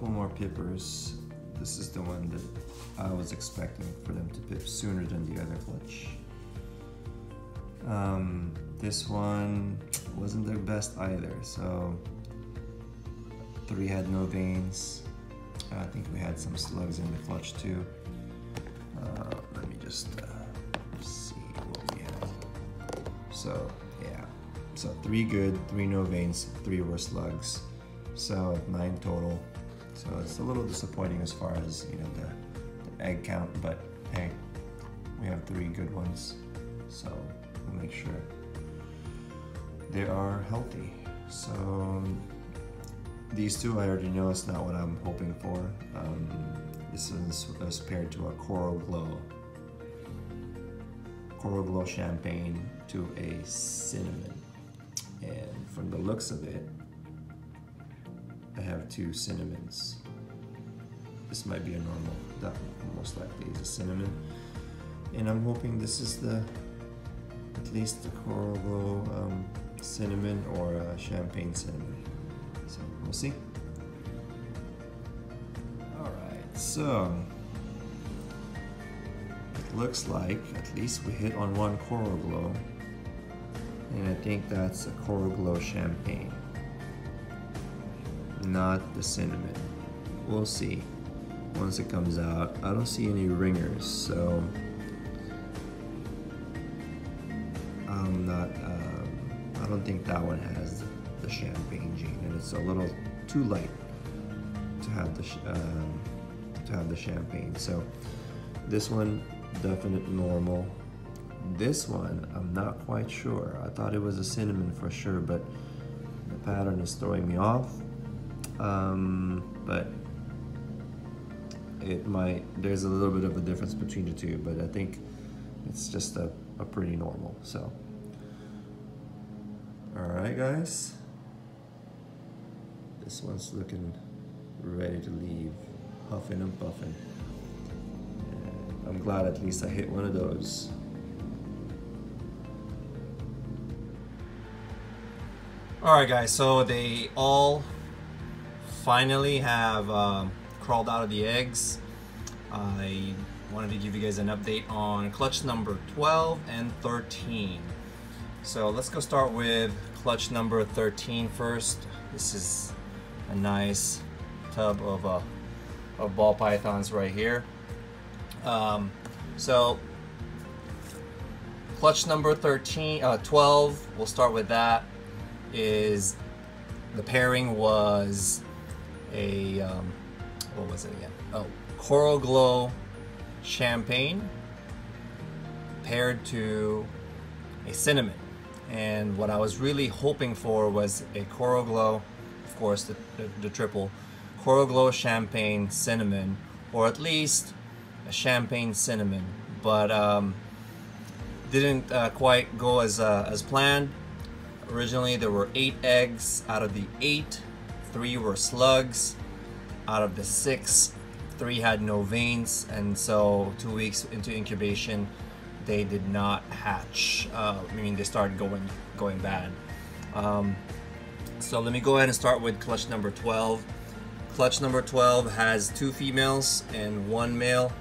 couple more pippers. This is the one that I was expecting for them to pip sooner than the other clutch. This one wasn't the best either, so 3 had no veins. I think we had some slugs in the clutch too. Let me just see what we had. So yeah, so 3 good, 3 no veins, 3 were slugs. So 9 total. So it's a little disappointing as far as, you know, the egg count, but hey, we have 3 good ones. So we'll make sure they are healthy. So these 2 I already know it's not what I'm hoping for. This is paired to a Coral Glow Champagne to a Cinnamon. And from the looks of it, I have 2 cinnamons. This might be a normal, that most likely is a cinnamon. And I'm hoping this is at least the Coral Glow cinnamon or a champagne cinnamon. So we'll see. Alright, so it looks like at least we hit on 1 Coral Glow. And I think that's a Coral Glow champagne, not the cinnamon. We'll see once it comes out. I don't see any ringers, so I'm not. I don't think that one has the champagne gene, and it's a little too light to have the champagne. So this one, definite normal. This one, I'm not quite sure. I thought it was a cinnamon for sure, but the pattern is throwing me off. But it might, there's a little bit of a difference between the 2, but I think it's just a pretty normal. So all right guys, this one's looking ready to leave, huffing and puffing, and I'm glad at least I hit one of those. Alright guys, so they all finally have crawled out of the eggs. I wanted to give you guys an update on clutch number 12 and 13. So let's go start with clutch number 13 first. This is a nice tub of ball pythons right here. So clutch number 12, we'll start with that. Is the pairing was a what was it again? Oh, Coral Glow Champagne paired to a cinnamon. And what I was really hoping for was a Coral Glow, of course the triple, Coral Glow Champagne Cinnamon, or at least a Champagne Cinnamon, but didn't quite go as planned. Originally there were 8 eggs. Out of the 8, 3 were slugs. Out of the 6, 3 had no veins, and so 2 weeks into incubation they did not hatch. I mean, they started going bad. So let me go ahead and start with clutch number 12. Clutch number 12 has 2 females and 1 male,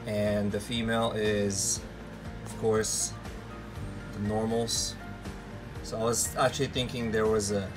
and the female is of course the normals. So I was actually thinking there was a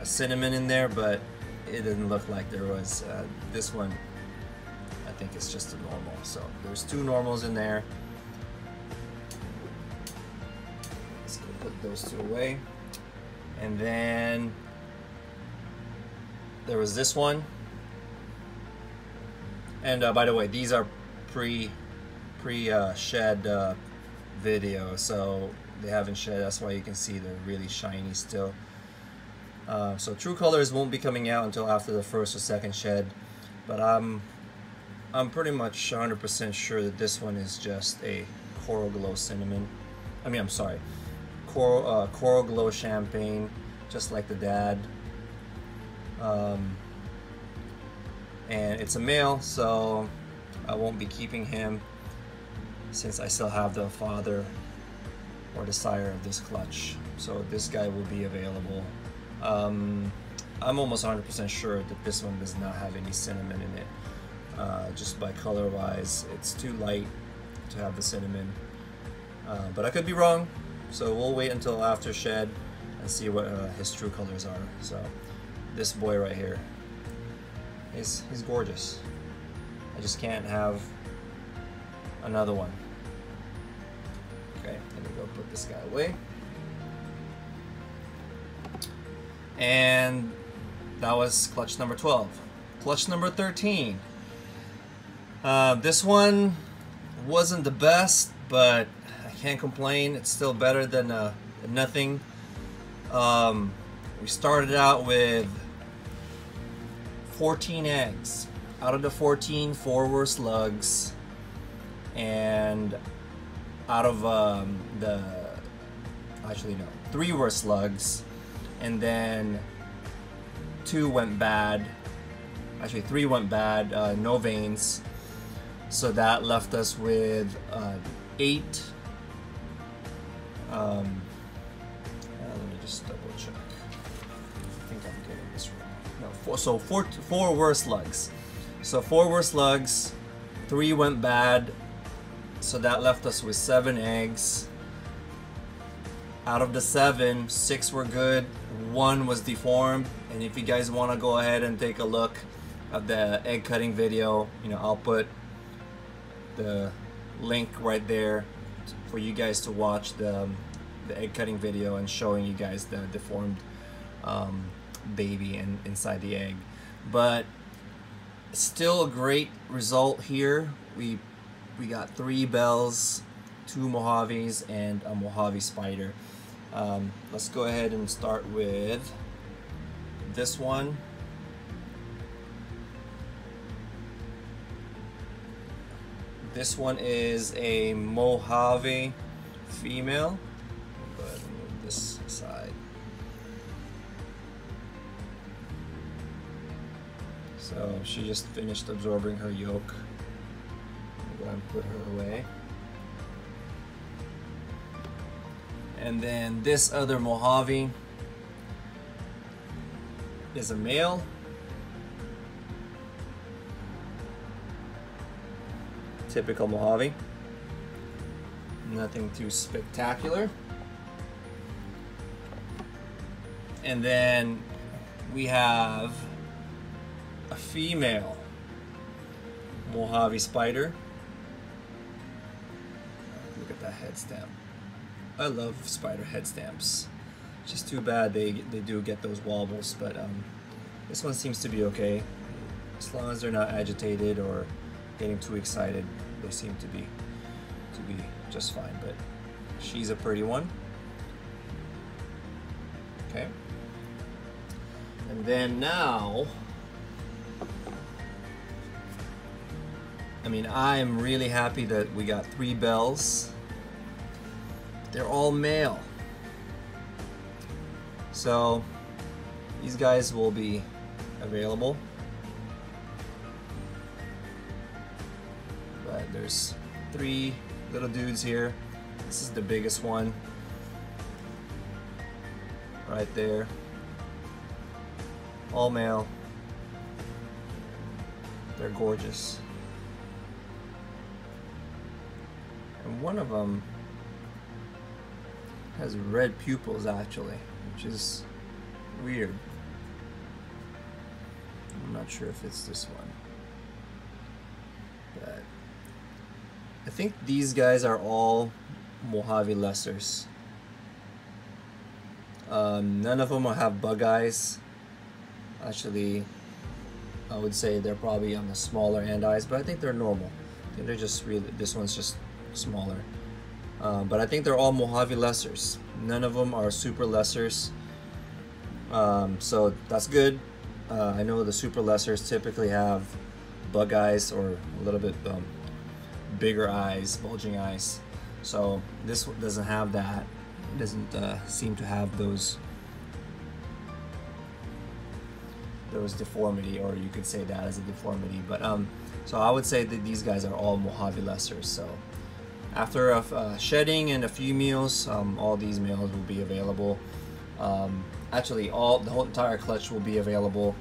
cinnamon in there, but it didn't look like there was. This one, I think it's just a normal. So there's 2 normals in there. Let's go put those 2 away. And then there was this one. And by the way, these are pre-shed video, so they haven't shed. That's why you can see they're really shiny still. So true colors won't be coming out until after the 1st or 2nd shed, but I'm pretty much 100% sure that this one is just a Coral Glow cinnamon. I mean, I'm sorry, Coral Glow Champagne, just like the dad. And it's a male, so I won't be keeping him since I still have the father or the sire of this clutch. So this guy will be available. I'm almost 100% sure that this one does not have any cinnamon in it. Just by color wise, it's too light to have the cinnamon. But I could be wrong, so we'll wait until after shed and see what his true colors are. So this boy right here, he's gorgeous. I just can't have another one. Okay, let me go put this guy away. And that was clutch number 12. Clutch number 13. This one wasn't the best, but I can't complain. It's still better than nothing. We started out with 14 eggs. Out of the 14, 4 were slugs, and out of actually no, 3 were slugs, and then 2 went bad. Actually 3 went bad, no veins. So that left us with 8. Let me just double check. I think I'm getting this wrong. No, 4 were slugs. So 4 were slugs, 3 went bad. So that left us with 7 eggs. Out of the 7, 6 were good, 1 was deformed. And if you guys want to go ahead and take a look at the egg cutting video, you know, I'll put the link right there for you guys to watch the egg cutting video and showing you guys the deformed baby and inside the egg. But still a great result here. We got 3 BELS, 2 Mojaves, and a Mojave spider. Let's go ahead and start with this one. This one is a Mojave female. Go ahead and move this aside. So she just finished absorbing her yolk. I'm going to put her away. And then this other Mojave is a male. Typical Mojave. Nothing too spectacular. And then we have a female Mojave spider. Look at that head stamp. I love spider head stamps. Just too bad they do get those wobbles, but this one seems to be okay. As long as they're not agitated or getting too excited, they seem to be just fine. But she's a pretty one. Okay. And then now, I mean, I'm really happy that we got 3 BELS. They're all male. So these guys will be available. But there's 3 little dudes here. This is the biggest one. Right there. All male. They're gorgeous. And one of them has red pupils actually, which is weird. I'm not sure if it's this one, but I think these guys are all Mojave lessers. None of them will have bug eyes. Actually, I would say they're probably on the smaller end eyes, but I think they're normal. I think they're just really, this one's just smaller. But I think they're all Mojave lessers. None of them are super lessers. So that's good. I know the super lessers typically have bug eyes or a little bit bigger eyes, bulging eyes. So this one doesn't have that. It doesn't seem to have those deformity, or you could say that as a deformity. But so I would say that these guys are all Mojave lessers. So after shedding and a few meals, all these males will be available. actually the whole entire clutch will be available,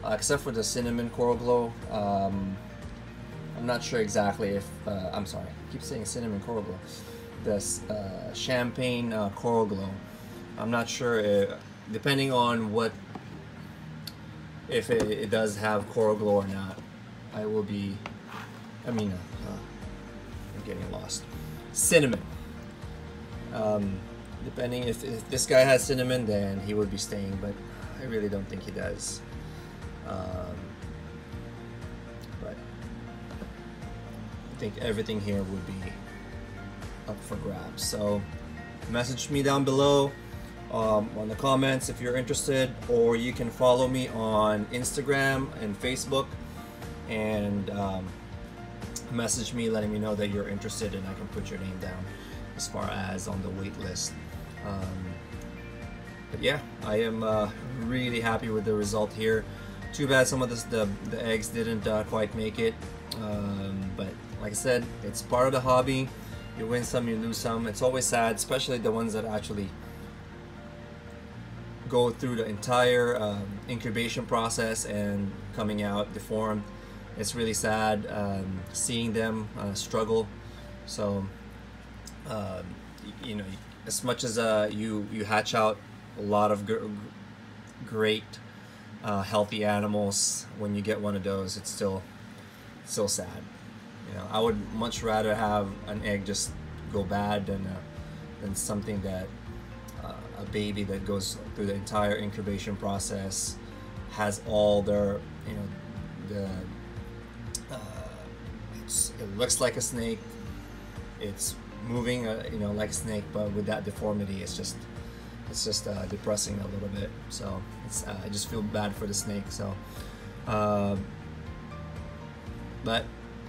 except for the cinnamon coral glow. I'm not sure exactly if I'm sorry, I keep saying cinnamon coral glow. This champagne coral glow. I'm not sure depending on what, if it does have coral glow or not. I will be, I'm getting lost. Cinnamon. Depending if this guy has cinnamon, then he would be staying, but I really don't think he does. But I think everything here would be up for grabs. So message me down below on the comments if you're interested, or you can follow me on Instagram and Facebook and message me letting me know that you're interested, and I can put your name down as far as on the wait list. But yeah, I am really happy with the result here. Too bad some of the eggs didn't quite make it, but like I said, it's part of the hobby. You win some, you lose some. It's always sad, especially the ones that actually go through the entire incubation process and coming out deformed. It's really sad seeing them struggle. So you know, as much as you hatch out a lot of great healthy animals, when you get one of those, it's still sad. You know, I would much rather have an egg just go bad than something that a baby that goes through the entire incubation process, has all their, you know, it looks like a snake, it's moving you know, like a snake, but with that deformity, it's just depressing a little bit. So it's I just feel bad for the snake. So but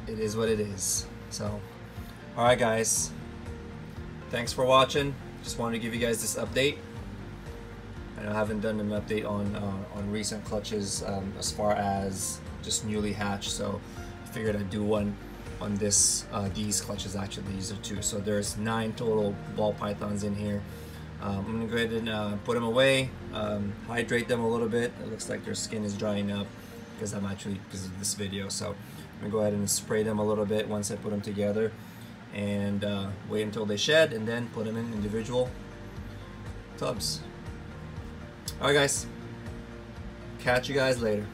it is what it is. So alright guys, thanks for watching. Just wanted to give you guys this update. I haven't done an update on recent clutches as far as just newly hatched, so I figured I'd do one on this these clutches. Actually, these are 2, so there's 9 total ball pythons in here. I'm gonna go ahead and put them away, hydrate them a little bit. It looks like their skin is drying up because of this video, so I'm gonna go ahead and spray them a little bit once I put them together, and wait until they shed, and then put them in individual tubs. Alright guys, catch you guys later.